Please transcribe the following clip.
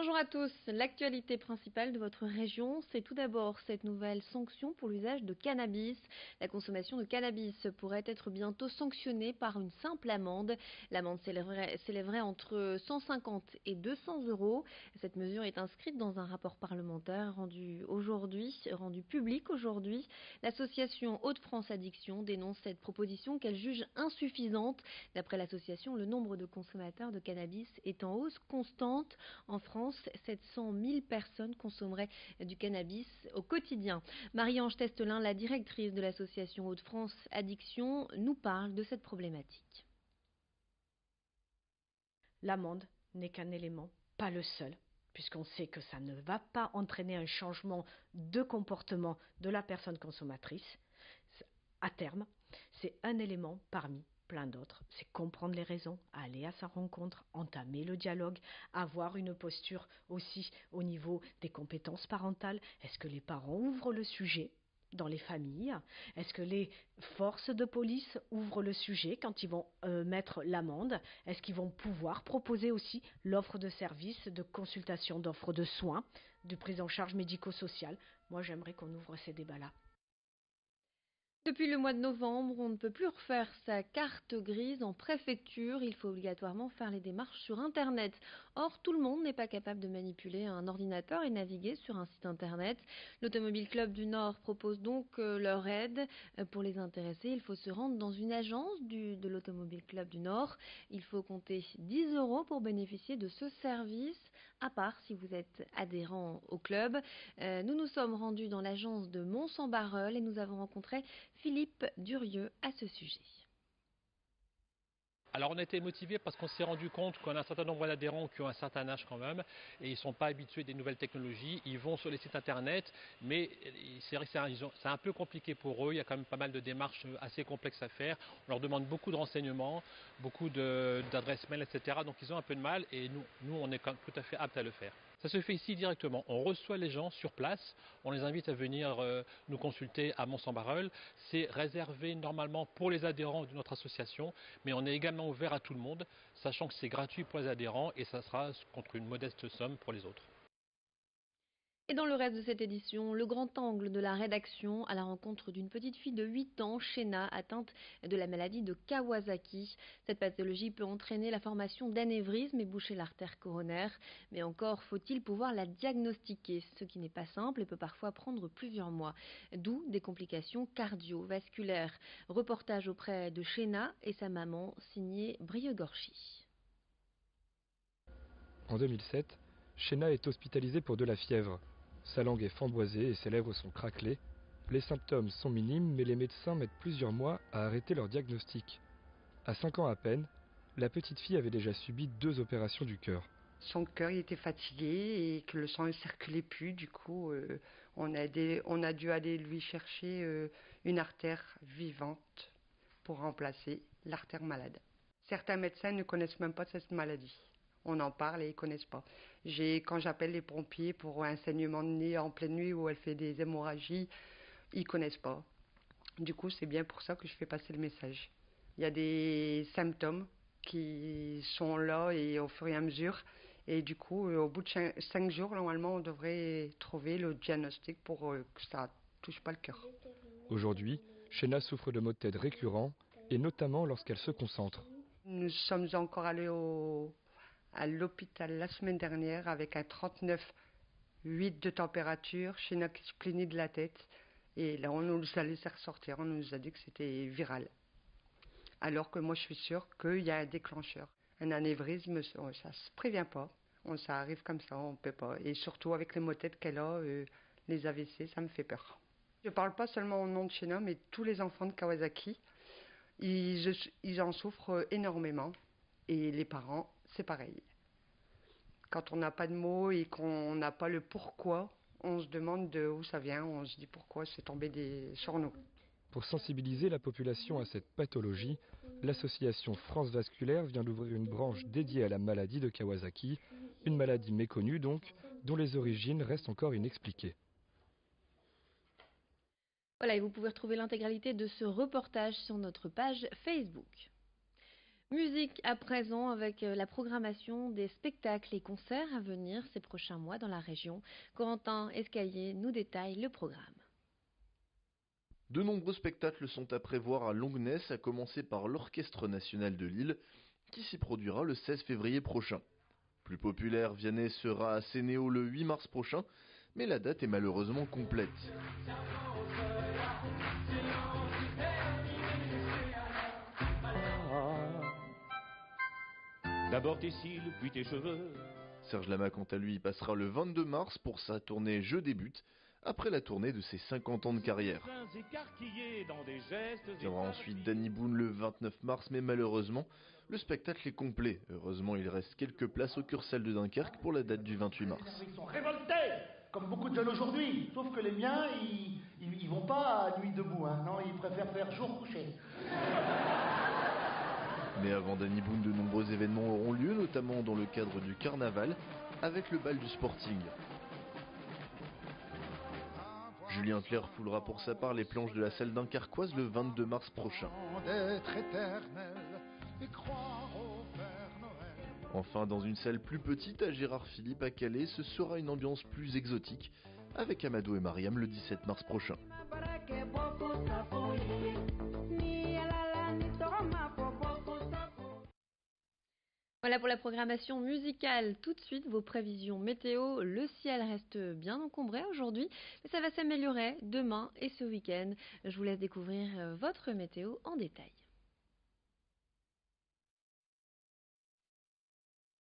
Bonjour à tous. L'actualité principale de votre région, c'est tout d'abord cette nouvelle sanction pour l'usage de cannabis. La consommation de cannabis pourrait être bientôt sanctionnée par une simple amende. L'amende s'élèverait entre 150 et 200 euros. Cette mesure est inscrite dans un rapport parlementaire rendu public aujourd'hui. L'association Hauts-de-France Addiction dénonce cette proposition qu'elle juge insuffisante. D'après l'association, le nombre de consommateurs de cannabis est en hausse constante. En France, 700 000 personnes consommeraient du cannabis au quotidien. Marie-Ange Testelin, la directrice de l'association Hauts-de-France Addiction, nous parle de cette problématique. L'amende n'est qu'un élément, pas le seul, puisqu'on sait que ça ne va pas entraîner un changement de comportement de la personne consommatrice. À terme, c'est un élément parmi plein d'autres. C'est comprendre les raisons, aller à sa rencontre, entamer le dialogue, avoir une posture aussi au niveau des compétences parentales. Est-ce que les parents ouvrent le sujet dans les familles? Est-ce que les forces de police ouvrent le sujet quand ils vont mettre l'amende? Est-ce qu'ils vont pouvoir proposer aussi l'offre de services, de consultation, d'offre de soins, de prise en charge médico-sociale? Moi, j'aimerais qu'on ouvre ces débats-là. Depuis le mois de novembre, on ne peut plus refaire sa carte grise en préfecture. Il faut obligatoirement faire les démarches sur Internet. Or, tout le monde n'est pas capable de manipuler un ordinateur et naviguer sur un site Internet. L'Automobile Club du Nord propose donc leur aide. Pour les intéressés, il faut se rendre dans une agence de l'Automobile Club du Nord. Il faut compter 10 euros pour bénéficier de ce service, à part si vous êtes adhérent au club. Nous nous sommes rendus dans l'agence de Mons-en-Barœul et nous avons rencontré Philippe Durieux à ce sujet. Alors on a été motivés parce qu'on s'est rendu compte qu'on a un certain nombre d'adhérents qui ont un certain âge quand même et ils ne sont pas habitués des nouvelles technologies, ils vont sur les sites internet mais c'est vrai que c'est un peu compliqué pour eux, il y a quand même pas mal de démarches assez complexes à faire, on leur demande beaucoup de renseignements, beaucoup d'adresses mail, etc. Donc ils ont un peu de mal et nous on est quand même tout à fait aptes à le faire. Ça se fait ici directement, on reçoit les gens sur place, on les invite à venir nous consulter à Mons-en-Barœul. C'est réservé normalement pour les adhérents de notre association, mais on est également ouvert à tout le monde, sachant que c'est gratuit pour les adhérents et ça sera contre une modeste somme pour les autres. Et dans le reste de cette édition, le grand angle de la rédaction à la rencontre d'une petite fille de 8 ans, Shena, atteinte de la maladie de Kawasaki. Cette pathologie peut entraîner la formation d'anévrisme et boucher l'artère coronaire, mais encore faut-il pouvoir la diagnostiquer, ce qui n'est pas simple et peut parfois prendre plusieurs mois, d'où des complications cardiovasculaires. Reportage auprès de Shena et sa maman, signé Brieux-Gorchy. En 2007, Shena est hospitalisée pour de la fièvre. Sa langue est framboisée et ses lèvres sont craquelées. Les symptômes sont minimes, mais les médecins mettent plusieurs mois à arrêter leur diagnostic. À 5 ans à peine, la petite fille avait déjà subi 2 opérations du cœur. Son cœur il était fatigué et que le sang ne circulait plus. Du coup, on a dû aller lui chercher une artère vivante pour remplacer l'artère malade. Certains médecins ne connaissent même pas cette maladie. On en parle et ils ne connaissent pas. Quand j'appelle les pompiers pour un saignement de nez en pleine nuit où elle fait des hémorragies, ils ne connaissent pas. Du coup, c'est bien pour ça que je fais passer le message. Il y a des symptômes qui sont là et au fur et à mesure. Et du coup, au bout de 5 jours, normalement, on devrait trouver le diagnostic pour que ça ne touche pas le cœur. Aujourd'hui, Shena souffre de maux de tête récurrents, et notamment lorsqu'elle se concentre. Nous sommes encore allés à l'hôpital la semaine dernière avec un 39,8 de température, Shena qui se plaignait de la tête. Et là, on nous a laissé ressortir, on nous a dit que c'était viral. Alors que moi, je suis sûre qu'il y a un déclencheur. Un anévrisme, ça ne se prévient pas. Ça arrive comme ça, on ne peut pas. Et surtout avec les maux de tête qu'elle a, les AVC, ça me fait peur. Je ne parle pas seulement au nom de Shena, mais tous les enfants de Kawasaki, ils en souffrent énormément. Et les parents, c'est pareil. Quand on n'a pas de mots et qu'on n'a pas le pourquoi, on se demande d'où ça vient, on se dit pourquoi c'est tombé sur nous. Pour sensibiliser la population à cette pathologie, l'association France Vasculaire vient d'ouvrir une branche dédiée à la maladie de Kawasaki, une maladie méconnue donc, dont les origines restent encore inexpliquées. Voilà, et vous pouvez retrouver l'intégralité de ce reportage sur notre page Facebook. Musique à présent avec la programmation des spectacles et concerts à venir ces prochains mois dans la région. Corentin Escalier nous détaille le programme. De nombreux spectacles sont à prévoir à Longnes, à commencer par l'Orchestre national de Lille, qui s'y produira le 16 février prochain. Plus populaire, Vianney sera à Sénéo le 8 mars prochain, mais la date est malheureusement complète. D'abord tes cils, puis tes cheveux. Serge Lama, quant à lui, y passera le 22 mars pour sa tournée Je débute, après la tournée de ses 50 ans de carrière. Il y aura ensuite Danny Boone le 29 mars, mais malheureusement, le spectacle est complet. Heureusement, il reste quelques places au Cursal de Dunkerque pour la date du 28 mars. Ils sont révoltés, comme beaucoup de jeunes aujourd'hui. Sauf que les miens, ils vont pas à nuit debout, hein. Non, ils préfèrent faire jour couché. Mais avant Danny Boone, de nombreux événements auront lieu, notamment dans le cadre du carnaval, avec le bal du Sporting. Julien Clerc foulera pour sa part les planches de la salle dunkerquoise le 22 mars prochain. Enfin, dans une salle plus petite à Gérard Philippe à Calais, ce sera une ambiance plus exotique, avec Amadou et Mariam le 17 mars prochain. Voilà pour la programmation musicale. Tout de suite, vos prévisions météo. Le ciel reste bien encombré aujourd'hui, mais ça va s'améliorer demain et ce week-end. Je vous laisse découvrir votre météo en détail.